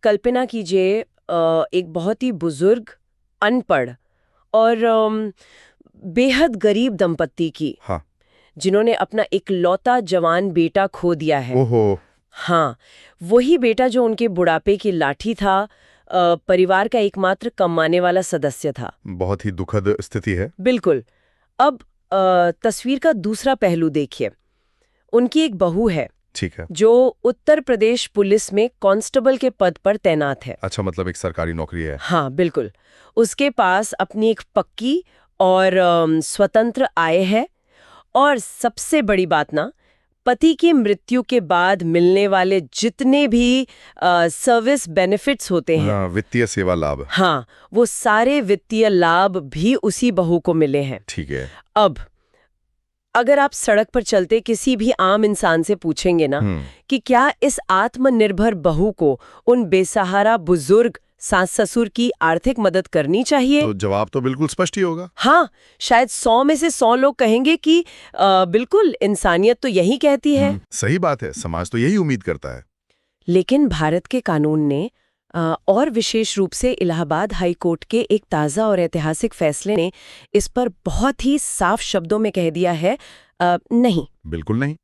कल्पना कीजिए एक बहुत ही बुजुर्ग, अनपढ़ और बेहद गरीब दंपत्ति की, हाँ। जिन्होंने अपना इकलौता जवान बेटा खो दिया है। ओहो। हाँ, वही बेटा जो उनके बुढ़ापे की लाठी था, परिवार का एकमात्र कमाने वाला सदस्य था। बहुत ही दुखद स्थिति है। बिल्कुल। अब तस्वीर का दूसरा पहलू देखिए। उनकी एक बहू है, ठीक है। जो उत्तर प्रदेश पुलिस में कांस्टेबल के पद पर तैनात है। अच्छा, मतलब एक सरकारी नौकरी है। हाँ, बिल्कुल। उसके पास अपनी एक पक्की और स्वतंत्र आय है, और सबसे बड़ी बात ना, पति की मृत्यु के बाद मिलने वाले जितने भी सर्विस बेनिफिट्स होते हैं, हाँ, वित्तीय सेवा लाभ। हाँ, वो सारे वित्तीय लाभ भी उसी बहू को मिले हैं। ठीक है। अब अगर आप सड़क पर चलते किसी भी आम इंसान से पूछेंगे ना कि क्या इस आत्मनिर्भर बहू को उन बेसहारा बुजुर्ग सास ससुर की आर्थिक मदद करनी चाहिए, तो जवाब तो बिल्कुल स्पष्ट ही होगा। हाँ, शायद 100 में से 100 लोग कहेंगे कि बिल्कुल, इंसानियत तो यही कहती है। सही बात है, समाज तो यही उम्मीद करता है। लेकिन भारत के कानून ने और विशेष रूप से इलाहाबाद हाई कोर्ट के एक ताज़ा और ऐतिहासिक फैसले ने इस पर बहुत ही साफ शब्दों में कह दिया है, नहीं। बिल्कुल नहीं।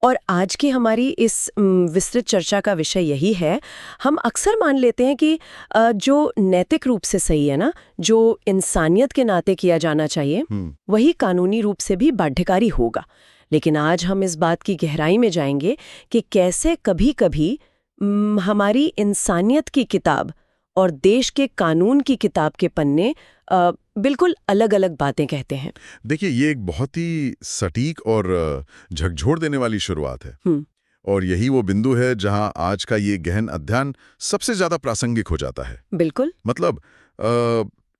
और आज की हमारी इस विस्तृत चर्चा का विषय यही है। हम अक्सर मान लेते हैं कि जो नैतिक रूप से सही है ना, जो इंसानियत के नाते किया जाना चाहिए, वही कानूनी रूप से भी बाध्यकारी होगा। लेकिन आज हम इस बात की गहराई में जाएंगे कि कैसे कभी-कभी हमारी इंसानियत की किताब और देश के कानून की किताब के पन्ने बिल्कुल अलग-अलग बातें कहते हैं। देखिए, ये एक बहुत ही सटीक और झकझोर देने वाली शुरुआत है। और यही वो बिंदु है जहां आज का ये गहन अध्ययन सबसे ज्यादा प्रासंगिक हो जाता है। बिल्कुल। मतलब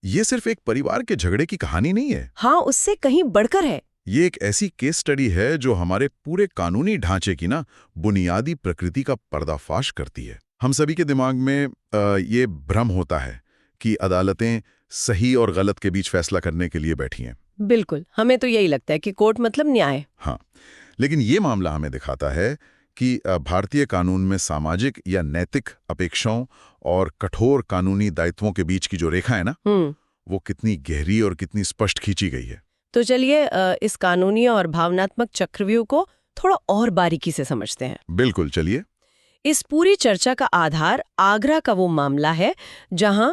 ये सिर्फ एक परिवार के झगड़े की कहानी नहीं है। हाँ, उससे कहीं बढ़कर है। ये एक ऐसी केस स्टडी है जो हमारे पूरे कानूनी ढांचे की ना बुनियादी प्रकृति का पर्दाफाश करती है। हम सभी के दिमाग में ये भ्रम होता है कि अदालतें सही और गलत के बीच फैसला करने के लिए बैठी हैं। बिल्कुल, हमें तो यही लगता है कि कोर्ट मतलब न्याय। हाँ, लेकिन ये मामला हमें दिखाता है कि भारतीय कानून में सामाजिक या नैतिक अपेक्षाओं और कठोर कानूनी दायित्वों के बीच की जो रेखा है ना, वो कितनी गहरी और कितनी स्पष्ट खींची गई है। तो चलिए इस कानूनी और भावनात्मक चक्रव्यूह को थोड़ा और बारीकी से समझते हैं। बिल्कुल, चलिए। इस पूरी चर्चा का आधार आगरा का वो मामला है जहां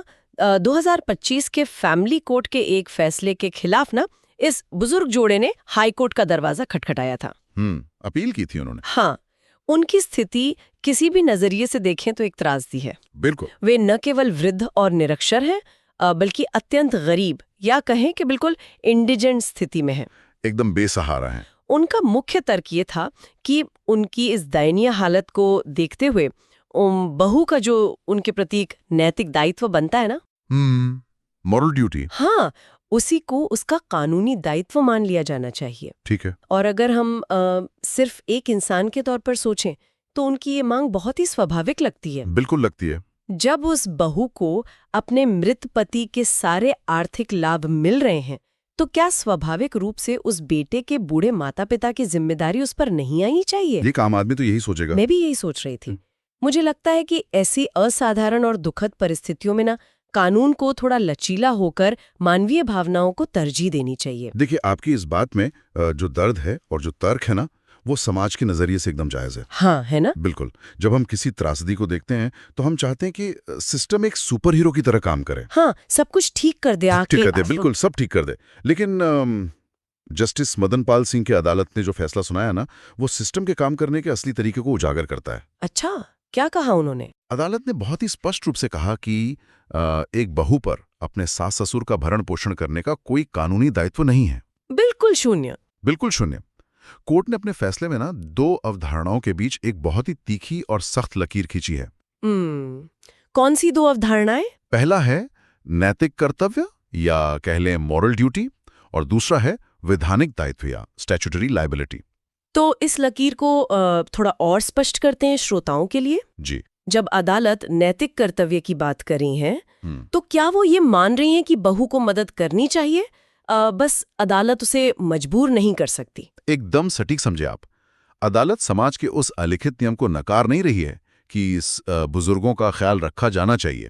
2025 के फैमिली कोर्ट के एक फैसले के खिलाफ ना इस बुजुर्ग जोड़े ने हाई कोर्ट का दरवाजा खटखटाया था। अपील की थी उन्होंने। हाँ, उनकी स्थिति किसी भी नजरिए से देखें तो एक त्रासदी है। बिल्कुल। वे न केवल वृद्ध और निरक्षर हैं, बल्कि अत्यंत गरीब, या कहें कि बिल्कुल इंडिजेंट स्थिति में हैं। एकदम बेसहारा हैं। उनका मुख्य तर्क ये था कि उनकी इस दयनीय हालत को देखते हुए बहू का जो उनके प्रति एक नैतिक दायित्व बनता है ना, मॉरल ड्यूटी, हाँ, उसी को उसका कानूनी दायित्व मान लिया जाना चाहिए। ठीक है। और अगर हम सिर्फ एक इंसान के तौर पर सोचें तो उनकी ये मांग बहुत ही स्वाभाविक लगती है। बिल्कुल लगती है। जब उस बहू को अपने मृत पति के सारे आर्थिक लाभ मिल रहे हैं, तो क्या स्वाभाविक रूप से उस बेटे के बूढ़े माता पिता की जिम्मेदारी उस पर नहीं आनी चाहिए? ये आम आदमी तो यही सोचेगा। मैं भी यही सोच रही थी। मुझे लगता है कि ऐसी असाधारण और दुखद परिस्थितियों में ना कानून को थोड़ा लचीला होकर मानवीय भावनाओं को तरजीह देनी चाहिए। देखिए, आपकी इस बात में जो दर्द है और जो तर्क है ना, वो समाज के नजरिए से एकदम जायज है। हाँ, है ना? बिल्कुल। जब हम किसी त्रासदी को देखते हैं तो हम चाहते हैं कि सिस्टम एक सुपर हीरो की तरह काम करे। हाँ, सब कुछ ठीक कर दे, ठीक कर दे, बिल्कुल सब ठीक कर दे। लेकिन जस्टिस मदन पाल सिंह की अदालत ने जो फैसला सुनाया ना, वो सिस्टम के काम करने के असली तरीके को उजागर करता है। अच्छा, क्या कहा उन्होंने? अदालत ने बहुत ही स्पष्ट रूप से कहा कि एक बहू पर अपने सास ससुर का भरण पोषण करने का कोई कानूनी दायित्व नहीं है। बिल्कुल शून्य। बिल्कुल शून्य। कोर्ट ने अपने फैसले में ना दो अवधारणाओं के बीच एक बहुत ही तीखी और सख्त लकीर खींची है। कौन सी दो अवधारणाएं? पहला है नैतिक कर्तव्य या कह लें मॉरल ड्यूटी, और दूसरा है वैधानिक दायित्व या स्टैट्यूटरी लायबिलिटी। तो इस लकीर को थोड़ा और स्पष्ट करते हैं श्रोताओं के लिए। जी। जब अदालत नैतिक कर्तव्य की बात करी है, तो क्या वो ये मान रही हैं कि बहू को मदद करनी चाहिए, बस अदालत उसे मजबूर नहीं कर सकती? एकदम सटीक समझे आप। अदालत समाज के उस अलिखित नियम को नकार नहीं रही है कि बुजुर्गों का ख्याल रखा जाना चाहिए।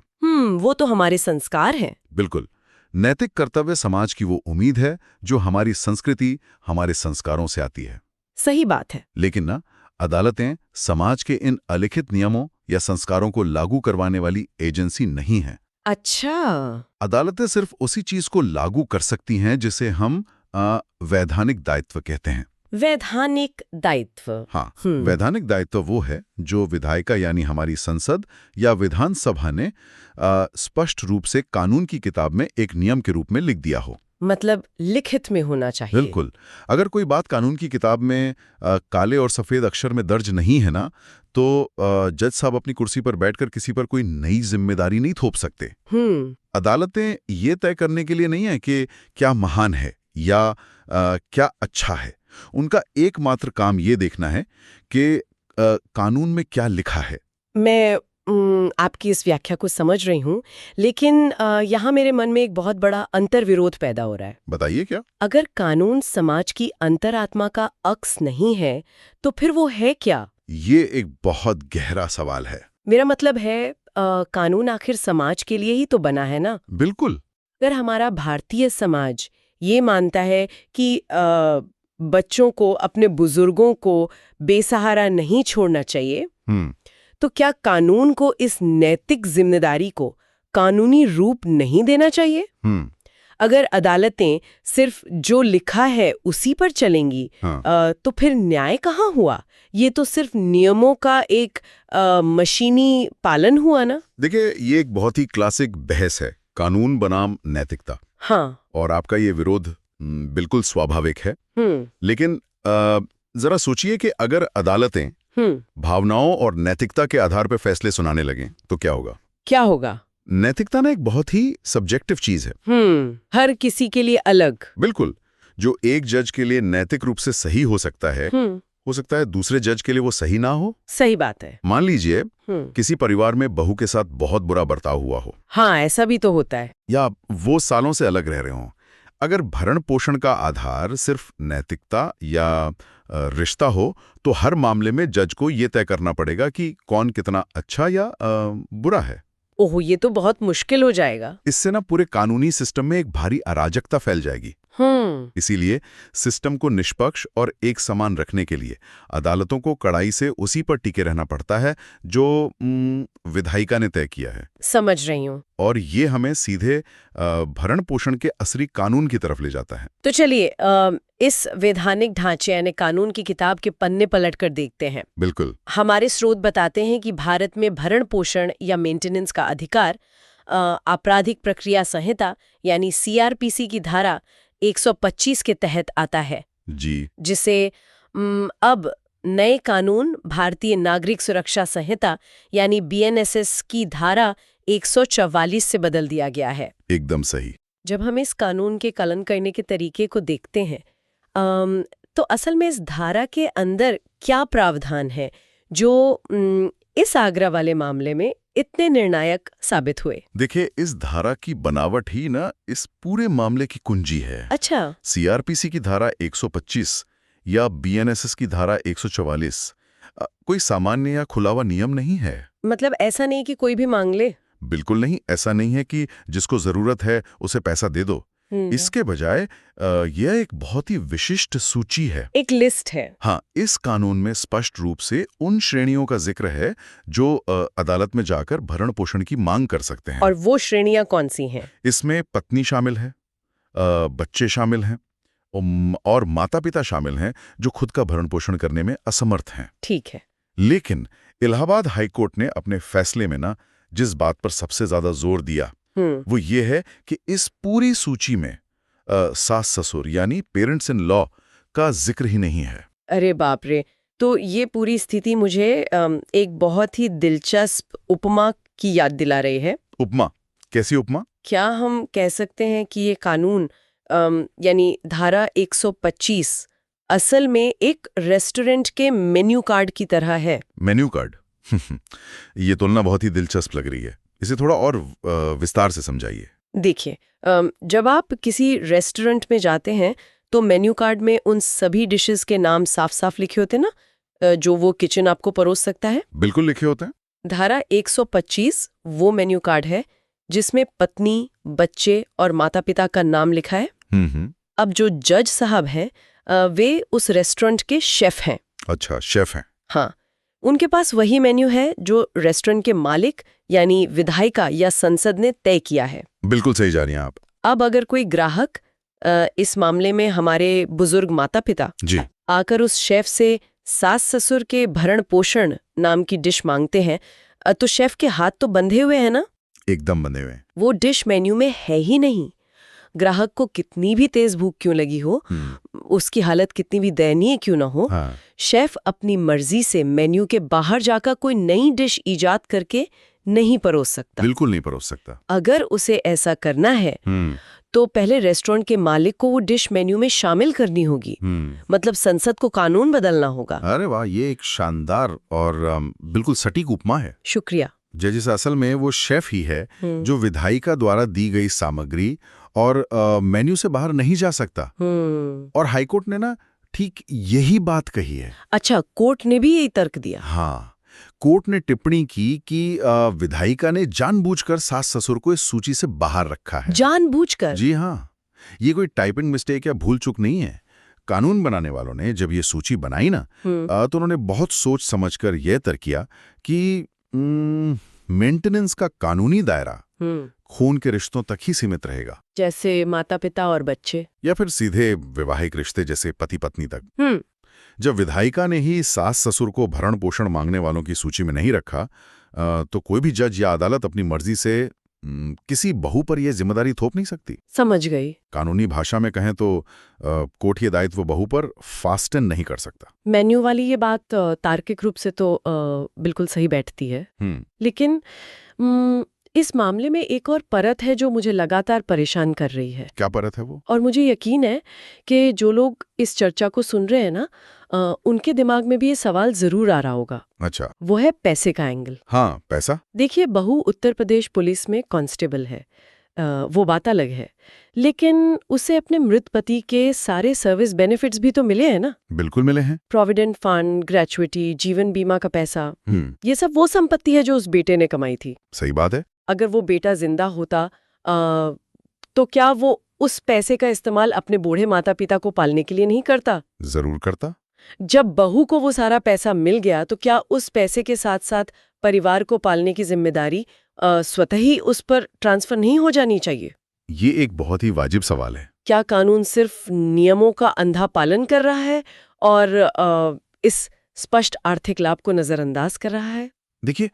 वो तो हमारे संस्कार हैं। बिल्कुल। नैतिक कर्तव्य समाज की वो उम्मीद है जो हमारी संस्कृति, हमारे संस्कारों से आती है। सही बात है। लेकिन ना, अदालतें समाज के इन अलिखित नियमों या संस्कारों को लागू करवाने वाली एजेंसी नहीं हैं। अच्छा। अदालतें सिर्फ उसी चीज को लागू कर सकती हैं जिसे हम वैधानिक दायित्व कहते हैं। वैधानिक दायित्व। हाँ, वैधानिक दायित्व वो है जो विधायिका यानी हमारी संसद या विधानसभा ने स्पष्ट रूप से कानून की किताब में एक नियम के रूप में लिख दिया हो। मतलब लिखित में होना चाहिए। बिल्कुल। अगर कोई बात कानून की किताब में काले और सफेद अक्षर में दर्ज नहीं है ना, तो जज साहब अपनी कुर्सी पर बैठकर किसी पर कोई नई जिम्मेदारी नहीं थोप सकते। अदालतें ये तय करने के लिए नहीं है कि क्या महान है या क्या अच्छा है। उनका एकमात्र काम ये देखना है कि कानून में क्या लिखा है। मैं आपकी इस व्याख्या को समझ रही हूँ, लेकिन यहाँ मेरे मन में एक बहुत बड़ा अंतर्विरोध पैदा हो रहा है। बताइए क्या? अगर कानून समाज की अंतरात्मा का अक्स नहीं है, तो फिर वो है क्या? ये एक बहुत गहरा सवाल है। मेरा मतलब है कानून आखिर समाज के लिए ही तो बना है ना? बिल्कुल। अगर हमारा भारतीय समाज ये मानता है कि बच्चों को, अपने बुजुर्गों को बेसहारा नहीं छोड़ना चाहिए, तो क्या कानून को इस नैतिक जिम्मेदारी को कानूनी रूप नहीं देना चाहिए? अगर अदालतें सिर्फ जो लिखा है उसी पर चलेंगी, तो फिर न्याय कहाँ हुआ? ये तो सिर्फ नियमों का एक मशीनी पालन हुआ ना? देखिए, ये एक बहुत ही क्लासिक बहस है, कानून बनाम नैतिकता। हाँ। और आपका ये विरोध बिल्कुल स्वाभाविक है। लेकिन जरा सोचिए कि अगर अदालतें भावनाओं और नैतिकता के आधार पर फैसले सुनाने लगें तो क्या होगा? क्या होगा? नैतिकता ना एक बहुत ही सब्जेक्टिव चीज है। हर किसी के लिए अलग। बिल्कुल। जो एक जज के लिए नैतिक रूप से सही हो सकता है दूसरे जज के लिए वो सही ना हो। सही बात है। मान लीजिए किसी परिवार में बहू के साथ बहुत बुरा बर्ताव हुआ हो। हाँ, ऐसा भी तो होता है। या वो सालों से अलग रह रहे हों। अगर भरण पोषण का आधार सिर्फ नैतिकता या रिश्ता हो, तो हर मामले में जज को ये तय करना पड़ेगा कि कौन कितना अच्छा या बुरा है। ओह, ये तो बहुत मुश्किल हो जाएगा। इससे ना पूरे कानूनी सिस्टम में एक भारी अराजकता फैल जाएगी। इसीलिए सिस्टम को निष्पक्ष और एक समान रखने के लिए अदालतों को कड़ाई से उसी पर टिके रहना पड़ता है जो विधायिका ने तय किया है। समझ रही हूँ। और ये हमें सीधे भरण पोषण के असली कानून की तरफ ले जाता है। तो चलिए इस वैधानिक ढांचे यानी कानून की किताब के पन्ने पलट कर देखते हैं। बिल्कुल। हमारे स्रोत बताते हैं कि भारत में भरण पोषण या मेंटेनेंस का अधिकार आपराधिक प्रक्रिया संहिता यानी CRPC की धारा 125 के तहत आता है जी, जिसे अब नए कानून भारतीय नागरिक सुरक्षा संहिता यानी BNSS की धारा 144 से बदल दिया गया है। एकदम सही। जब हम इस कानून के कलन करने के तरीके को देखते हैं तो असल में इस धारा के अंदर क्या प्रावधान है जो इस आगरा वाले मामले में इतने निर्णायक साबित हुए? देखिए, इस धारा की बनावट ही ना इस पूरे मामले की कुंजी है। अच्छा। CRPC की धारा 125 या BNSS की धारा 144 कोई सामान्य या खुला हुआ नियम नहीं है। मतलब ऐसा नहीं कि कोई भी मांग ले? बिल्कुल नहीं। ऐसा नहीं है कि जिसको जरूरत है उसे पैसा दे दो। इसके बजाय यह एक बहुत ही विशिष्ट सूची है, एक लिस्ट है। हाँ, इस कानून में स्पष्ट रूप से उन श्रेणियों का जिक्र है जो अदालत में जाकर भरण पोषण की मांग कर सकते हैं। और वो श्रेणियां कौन सी हैं? इसमें पत्नी शामिल है, बच्चे शामिल हैं और माता पिता शामिल हैं जो खुद का भरण पोषण करने में असमर्थ हैं। ठीक है। लेकिन इलाहाबाद हाईकोर्ट ने अपने फैसले में ना जिस बात पर सबसे ज्यादा जोर दिया वो ये है कि इस पूरी सूची में सास ससुर यानी पेरेंट्स इन लॉ का जिक्र ही नहीं है। अरे बाप रे! तो ये पूरी स्थिति मुझे एक बहुत ही दिलचस्प उपमा की याद दिला रही है। उपमा? कैसी उपमा? क्या हम कह सकते हैं कि ये कानून यानी धारा 125 असल में एक रेस्टोरेंट के मेन्यू कार्ड की तरह है? Menu card? ये तुलना बहुत ही दिलचस्प लग रही है। इसे थोड़ा और विस्तार से समझाइए। देखिए, जब आप किसी रेस्टोरेंट में जाते हैं तो मेन्यू कार्ड में उन सभी डिशेस के नाम साफ साफ लिखे होते हैं ना, जो वो किचन आपको परोस सकता है। बिल्कुल लिखे होते हैं। धारा 125 वो मेन्यू कार्ड है जिसमें पत्नी, बच्चे और माता-पिता का नाम लिखा है। अब जो जज साहब हैं वे उस रेस्टोरेंट के शेफ हैं। अच्छा, शेफ हैं। हाँ, उनके पास वही मेन्यू है जो रेस्टोरेंट के मालिक यानी विधायिका या संसद ने तय किया है। बिल्कुल सही जा रही हैं आप। अब अगर कोई ग्राहक इस मामले में हमारे बुजुर्ग माता-पिता जी आकर उस शेफ से सास-ससुर के भरण पोषण नाम की डिश मांगते हैं तो शेफ के हाथ तो बंधे हुए हैं ना? एकदम बंधे हुए हैं। वो डिश मेन्यू में है ही नहीं। ग्राहक को कितनी भी तेज भूख क्यों लगी हो, उसकी हालत कितनी भी दयनीय क्यों ना हो, हाँ। शेफ अपनी मर्जी से मेन्यू के बाहर जाकर कोई नई डिश इजाद करके नहीं परोस सकता। बिल्कुल नहीं परोस सकता। अगर उसे ऐसा करना है तो पहले रेस्टोरेंट के मालिक को वो डिश मेन्यू में शामिल करनी होगी। मतलब संसद को कानून बदलना होगा। अरे वाह, ये एक शानदार और बिल्कुल सटीक उपमा है। शुक्रिया। जजिस असल में वो शेफ ही है जो विधायिका द्वारा दी गई सामग्री और मेन्यू से बाहर नहीं जा सकता। और हाईकोर्ट ने ना ठीक यही बात कही है। अच्छा, कोर्ट ने भी यही तर्क दिया? हाँ, कोर्ट ने टिप्पणी की कि विधायिका ने जानबूझकर सास ससुर को इस सूची से बाहर रखा है। जानबूझकर? जी हाँ, ये कोई टाइपिंग मिस्टेक या भूल चूक नहीं है। कानून बनाने वालों ने जब ये सूची बनाई ना तो उन्होंने बहुत सोच समझकर यह तर्क किया कि मेंटेनेंस का कानूनी दायरा खून के रिश्तों तक ही सीमित रहेगा, जैसे माता पिता और बच्चे, या फिर सीधे वैवाहिक रिश्ते जैसे पति पत्नी तक। जब विधायिका ने ही सास ससुर को भरण पोषण मांगने वालों की सूची में नहीं रखा तो कोई भी जज या अदालत अपनी मर्जी से किसी बहू पर यह जिम्मेदारी थोप नहीं सकती। समझ गई। कानूनी भाषा में कहें तो कोर्ट ये दायित्व बहू पर फास्टन नहीं कर सकता। मेन्यू वाली ये बात तार्किक रूप से तो बिल्कुल सही बैठती है, लेकिन इस मामले में एक और परत है जो मुझे लगातार परेशान कर रही है। क्या परत है वो? और मुझे यकीन है कि जो लोग इस चर्चा को सुन रहे हैं ना उनके दिमाग में भी ये सवाल जरूर आ रहा होगा। अच्छा, वो है पैसे का एंगल। हाँ, पैसा। देखिए, बहू उत्तर प्रदेश पुलिस में कांस्टेबल है, वो बात अलग है, लेकिन उसे अपने मृत पति के सारे सर्विस बेनिफिट्स भी तो मिले हैं ना? बिल्कुल मिले हैं। प्रोविडेंट फंड, ग्रेचुइटी, जीवन बीमा का पैसा, ये सब वो संपत्ति है जो उस बेटे ने कमाई थी। सही बात है। अगर वो बेटा जिंदा होता तो क्या वो उस पैसे का इस्तेमाल अपने बूढ़े माता पिता को पालने के लिए नहीं करता? जरूर करता। जब बहू को वो सारा पैसा मिल गया तो क्या उस पैसे के साथ साथ परिवार को पालने की जिम्मेदारी स्वतः ही उस पर ट्रांसफर नहीं हो जानी चाहिए? ये एक बहुत ही वाजिब सवाल है। क्या कानून सिर्फ नियमों का अंधा पालन कर रहा है और इस स्पष्ट आर्थिक लाभ को नजरअंदाज कर रहा है? देखिए,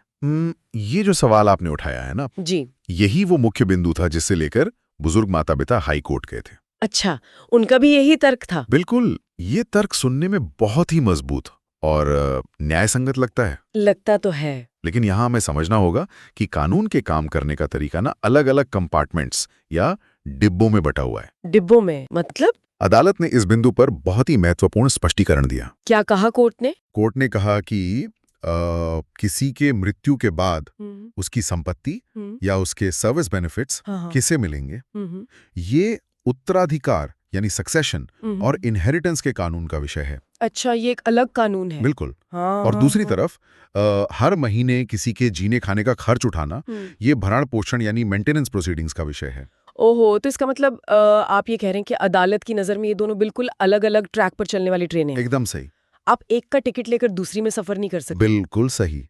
ये जो सवाल आपने उठाया है ना जी, यही वो मुख्य बिंदु था जिससे लेकर बुजुर्ग माता पिता हाई कोर्ट गए थे। अच्छा, उनका भी यही तर्क था? बिल्कुल। ये तर्क सुनने में बहुत ही मजबूत और न्याय संगत लगता है। लगता तो है, लेकिन यहाँ हमें समझना होगा कि कानून के काम करने का तरीका ना अलग अलग कंपार्टमेंट्स या डिब्बों में बटा हुआ है। डिब्बों में मतलब? अदालत ने इस बिंदु पर बहुत ही महत्वपूर्ण स्पष्टीकरण दिया। क्या कहा कोर्ट ने? कोर्ट ने कहा कि किसी के मृत्यु के बाद उसकी संपत्ति या उसके सर्विस बेनिफिट्स किसे मिलेंगे, ये उत्तराधिकार यानी सक्सेशन और इनहेरिटेंस के कानून का विषय है। अच्छा, ये एक अलग कानून है। बिल्कुल। और दूसरी तरफ हर महीने किसी के जीने खाने का खर्च उठाना, ये भरण पोषण यानी मेंटेनेंस प्रोसीडिंग्स का विषय है। ओहो, तो इसका मतलब आप ये कह रहे हैं कि अदालत की नजर में ये दोनों बिल्कुल अलग अलग ट्रैक पर चलने वाली ट्रेनें हैं। एकदम सही। आप एक का टिकट लेकर दूसरी में सफर नहीं कर सकते। बिल्कुल सही।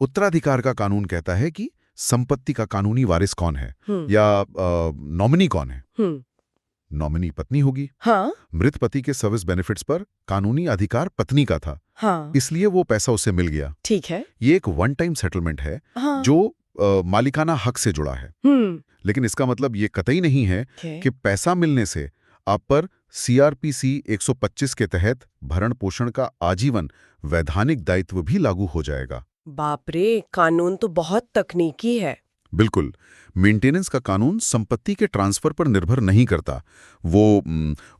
उत्तराधिकार का कानून कहता है कि संपत्ति का कानूनी वारिस कौन है या नॉमिनी कौन है। नॉमिनी पत्नी होगी। हाँ। मृत पति के सर्विस बेनिफिट्स पर कानूनी अधिकार पत्नी का था। हाँ। इसलिए वो पैसा उसे मिल गया। ठीक है। ये एक वन टाइम सेटलमेंट है। हाँ। जो मालिकाना हक से जुड़ा है। लेकिन इसका मतलब ये कतई नहीं है कि पैसा मिलने से आप पर CRPC 125 के तहत भरण पोषण का आजीवन वैधानिक दायित्व भी लागू हो जाएगा। बाप रे, कानून तो बहुत तकनीकी है। बिल्कुल। मेंटेनेंस का कानून संपत्ति के ट्रांसफर पर निर्भर नहीं करता, वो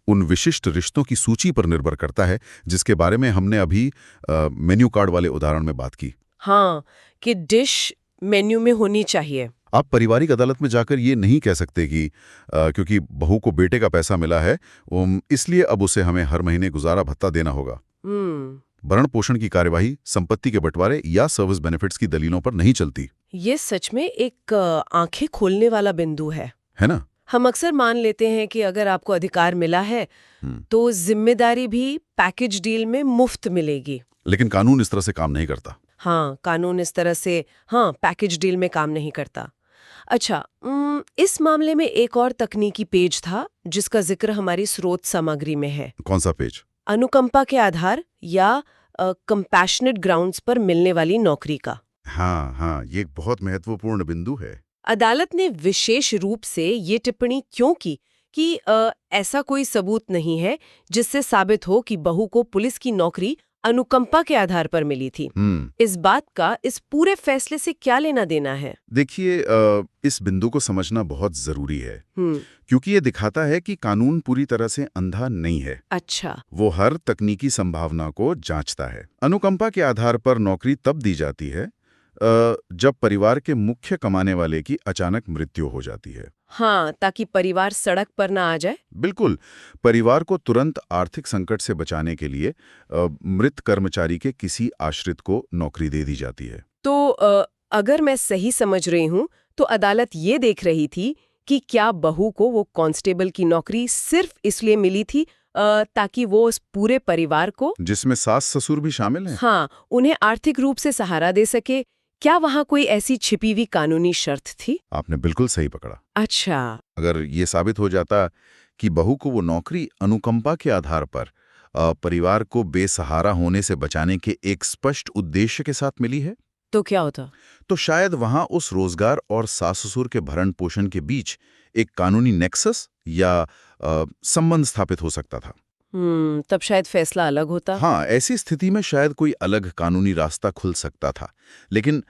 उन विशिष्ट रिश्तों की सूची पर निर्भर करता है जिसके बारे में हमने अभी मेन्यू कार्ड वाले उदाहरण में बात की। हाँ, कि डिश मेन्यू में होनी चाहिए। आप पारिवारिक अदालत में जाकर ये नहीं कह सकते कि क्योंकि बहू को बेटे का पैसा मिला है इसलिए अब उसे हमें हर महीने गुजारा भत्ता देना होगा। भरण पोषण की कार्यवाही संपत्ति के बंटवारे या सर्विस बेनिफिट्स की दलीलों पर नहीं चलती। ये सच में एक आंखें खोलने वाला बिंदु है ना? हम अक्सर मान लेते हैं कि अगर आपको अधिकार मिला है तो जिम्मेदारी भी पैकेज डील में मुफ्त मिलेगी। लेकिन कानून इस तरह से काम नहीं करता। हाँ, कानून इस तरह से पैकेज डील में काम नहीं करता। अच्छा, इस मामले में एक और तकनीकी पेज था जिसका जिक्र हमारी स्रोत सामग्री में है। कौन सा पेज? अनुकंपा के आधार या कंपैशनेट ग्राउंड्स पर मिलने वाली नौकरी का। हाँ, ये एक बहुत महत्वपूर्ण बिंदु है। अदालत ने विशेष रूप से ये टिप्पणी क्यों की कि ऐसा कोई सबूत नहीं है जिससे साबित हो कि बहू को पुलिस की नौकरी अनुकंपा के आधार पर मिली थी। इस बात का इस पूरे फैसले से क्या लेना देना है? देखिए, इस बिंदु को समझना बहुत जरूरी है क्योंकि ये दिखाता है कि कानून पूरी तरह से अंधा नहीं है। अच्छा। वो हर तकनीकी संभावना को जांचता है। अनुकंपा के आधार पर नौकरी तब दी जाती है जब परिवार के मुख्य कमाने वाले की अचानक मृत्यु हो जाती है। हाँ, ताकि परिवार सड़क पर ना आ जाए। बिल्कुल। परिवार को तुरंत आर्थिक संकट से बचाने के लिए मृत कर्मचारी के किसी आश्रित को नौकरी दे दी जाती है। तो अगर मैं सही समझ रही हूँ तो अदालत ये देख रही थी कि क्या बहू को वो कांस्टेबल की नौकरी सिर्फ इसलिए मिली थी ताकि वो उस पूरे परिवार को, जिसमें सास ससुर भी शामिल हैं, हाँ, उन्हें आर्थिक रूप से सहारा दे सके। क्या वहाँ कोई ऐसी छिपी हुई कानूनी शर्त थी? आपने बिल्कुल सही पकड़ा। अच्छा। अगर ये साबित हो जाता कि बहू को वो नौकरी अनुकंपा के आधार पर परिवार को बेसहारा होने से बचाने के एक स्पष्ट उद्देश्य के साथ मिली है, तो क्या होता? तो शायद वहां उस रोजगार और सास ससुर के भरण पोषण के बीच एक कानूनी नेक्सस या संबंध स्थापित हो सकता था। तब शायद फैसला अलग होता। हाँ, ऐसी स्थिति में शायद कोई अलग कानूनी रास्ता खुल सकता था। लेकिन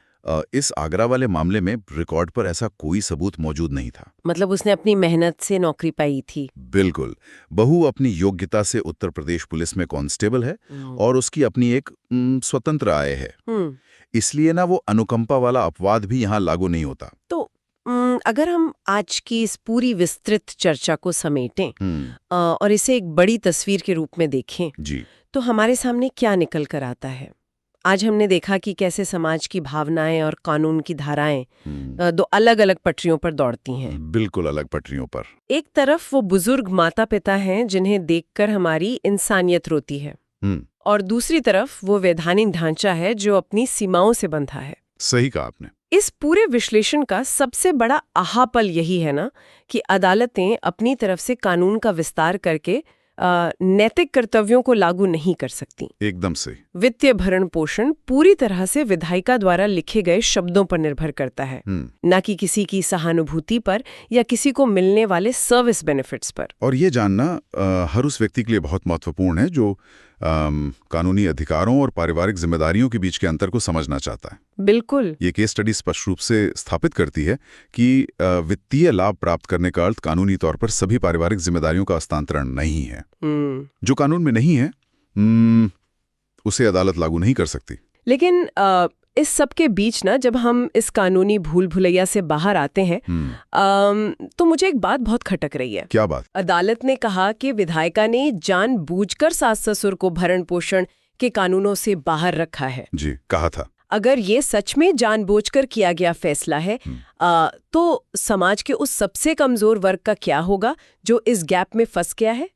इस आगरा वाले मामले में रिकॉर्ड पर ऐसा कोई सबूत मौजूद नहीं था। मतलब उसने अपनी मेहनत से नौकरी पाई थी। बिल्कुल। बहू अपनी योग्यता से उत्तर प्रदेश पुलिस में कांस्टेबल है और उसकी अपनी एक स्वतंत्र आय है। इसलिए ना वो अनुकंपा वाला अपवाद भी यहाँ लागू नहीं होता। तो अगर हम आज की इस पूरी विस्तृत चर्चा को समेटें और इसे एक बड़ी तस्वीर के रूप में देखें जी, तो हमारे सामने क्या निकल कर आता है? आज हमने देखा कि कैसे समाज की भावनाएं और कानून की धाराएं दो अलग अलग पटरियों पर दौड़ती हैं। बिल्कुल अलग पटरियों पर। एक तरफ वो बुजुर्ग माता पिता हैं जिन्हें देखकर हमारी इंसानियत रोती है, और दूसरी तरफ वो वैधानिक ढांचा है जो अपनी सीमाओं से बंधा है। सही कहा आपने। इस पूरे विश्लेषण का सबसे बड़ा आहा पल यही है ना कि अदालतें अपनी तरफ से कानून का विस्तार करके नैतिक कर्तव्यों को लागू नहीं कर सकती। एकदम से। वित्तीय भरण पोषण पूरी तरह से विधायिका द्वारा लिखे गए शब्दों पर निर्भर करता है, न कि किसी की सहानुभूति पर या किसी को मिलने वाले सर्विस बेनिफिट्स पर। और ये जानना हर उस व्यक्ति के लिए बहुत महत्वपूर्ण है जो कानूनी अधिकारों और पारिवारिक जिम्मेदारियों के बीच के अंतर को समझना चाहता है। बिल्कुल। ये केस स्टडी स्पष्ट रूप से स्थापित करती है कि वित्तीय लाभ प्राप्त करने का अर्थ कानूनी तौर पर सभी पारिवारिक जिम्मेदारियों का हस्तांतरण नहीं है। जो कानून में नहीं है उसे अदालत लागू नहीं कर सकती। लेकिन इस सब के बीच ना जब हम इस कानूनी भूल भुलैया से बाहर आते हैं तो मुझे एक बात बहुत खटक रही है। क्या बात? अदालत ने कहा कि विधायिका ने जानबूझकर सास ससुर को भरण पोषण के कानूनों से बाहर रखा है। जी, कहा था। अगर ये सच में जानबूझकर किया गया फैसला है तो समाज के उस सबसे कमजोर वर्ग का क्या होगा जो इस गैप में फंस गया है?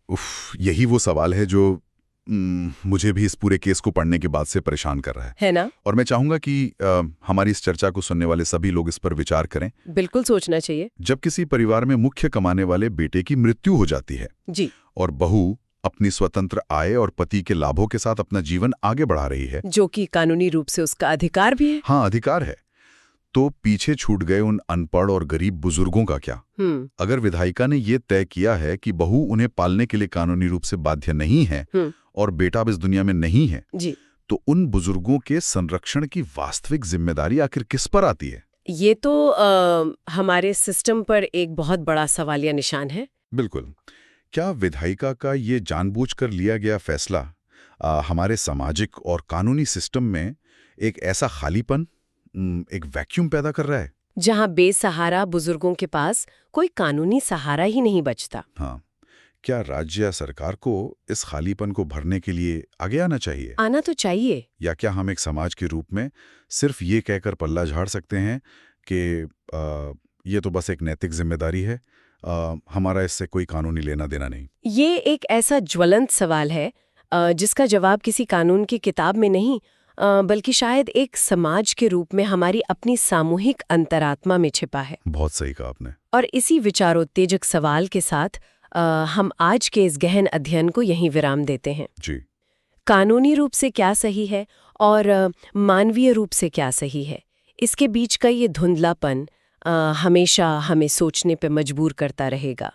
यही वो सवाल है जो मुझे भी इस पूरे केस को पढ़ने के बाद से परेशान कर रहा है ना? और मैं चाहूंगा कि हमारी इस चर्चा को सुनने वाले सभी लोग इस पर विचार करें। बिल्कुल सोचना चाहिए। जब किसी परिवार में मुख्य कमाने वाले बेटे की मृत्यु हो जाती है जी, और बहू अपनी स्वतंत्र आय और पति के लाभों के साथ अपना जीवन आगे बढ़ा रही है, जो कि कानूनी रूप से उसका अधिकार भी है। हाँ, अधिकार है, तो पीछे छूट गए उन अनपढ़ और गरीब बुजुर्गों का क्या? अगर विधायिका ने ये तय किया है कि बहू उन्हें पालने के लिए कानूनी रूप से बाध्य नहीं है और बेटा अब इस दुनिया में नहीं है जी, तो उन बुजुर्गों के संरक्षण की वास्तविक जिम्मेदारी आखिर किस पर आती है? ये तो हमारे सिस्टम पर एक बहुत बड़ा सवालिया निशान है। बिल्कुल। क्या विधायिका का ये जानबूझकर लिया गया फैसला हमारे सामाजिक और कानूनी सिस्टम में एक ऐसा खालीपन, एक वैक्यूम पैदा कर रहा है जहां बेसहारा बुजुर्गों के पास कोई कानूनी सहारा ही नहीं बचता? हाँ। क्या राज्य या सरकार को इस खालीपन को भरने के लिए आगे आना चाहिए? आना तो चाहिए। या क्या हम एक समाज के रूप में सिर्फ ये कहकर पल्ला झाड़ सकते हैं कि ये तो बस एक नैतिक जिम्मेदारी है, हमारा इससे कोई कानूनी लेना देना नहीं? ये एक ऐसा ज्वलंत सवाल है जिसका जवाब किसी कानून की किताब में नहीं, बल्कि शायद एक समाज के रूप में हमारी अपनी सामूहिक अंतरात्मा में छिपा है। बहुत सही कहा आपने। और इसी विचारोत्तेजक सवाल के साथ हम आज के इस गहन अध्ययन को यहीं विराम देते हैं। जी। कानूनी रूप से क्या सही है और मानवीय रूप से क्या सही है, इसके बीच का ये धुंधलापन हमेशा हमें सोचने पे मजबूर करता रहेगा।